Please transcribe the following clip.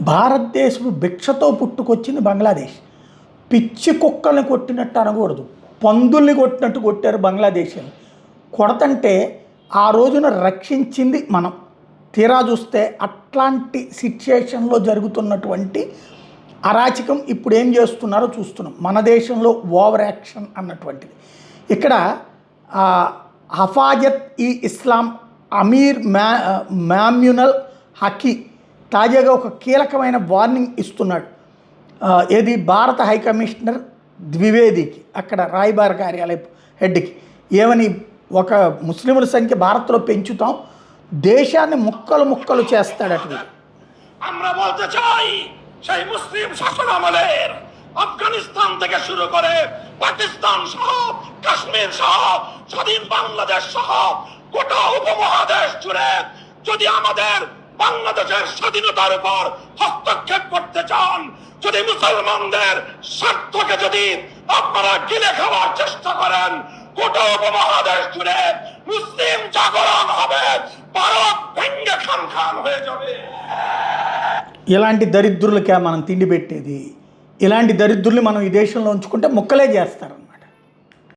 భారతదేశం భిక్షతో పుట్టుకొచ్చింది బంగ్లాదేశ్. పిచ్చి కుక్కల్ని కొట్టినట్టు అనకూడదు, పందుల్ని కొట్టినట్టు కొట్టారు బంగ్లాదేశీని. కొడతంటే ఆ రోజున రక్షించింది మనం. తీరా చూస్తే అట్లాంటి సిచ్యుయేషన్లో జరుగుతున్నటువంటి అరాచకం ఇప్పుడు ఏం చేస్తున్నారో చూస్తున్నాం. మన దేశంలో ఓవర్ యాక్షన్ అన్నటువంటిది. ఇక్కడ హఫాజత్ ఈ ఇస్లాం అమీర్ మామ్యునల్ హకీ తాజాగా ఒక కీలకమైన వార్నింగ్ ఇస్తున్నాడు. ఏది భారత హైకమిషనర్ ద్వివేదికి, అక్కడ రాయబార కార్యాలయం హెడ్కి ఏమని, ఒక ముస్లింల సంఖ్య భారత్లో పెంచుతాం, దేశాన్ని ముక్కలు ముక్కలు చేస్తాడట. আমরা বলতে চাই সেই মুসলিম শাসন আমলের আফগানিস্তান থেকে শুরু করে পাকিস্তান সহ কাশ্মীর সহ স্বাধীন বাংলাদেশ সহ গোটা উপমহাদেশ জুড়ে যদি আমাদের বাংলাদেশের স্বাধীনতার উপর হস্তক্ষেপ করতে চান, যদি মুসলমানদের স্বার্থকে যদি আপনারা গিলে খাওয়ার চেষ্টা করেন, গোটা উপমহাদেশ জুড়ে মুসলিম জাগরণ হবে, ভারত ভেঙ্গে খান খান হয়ে যাবে। ఇలాంటి దరిద్రులకే మనం తిండి పెట్టేది? ఇలాంటి దరిద్రులు మనం ఈ దేశంలో ఉంచుకుంటే ముక్కలే చేస్తారు.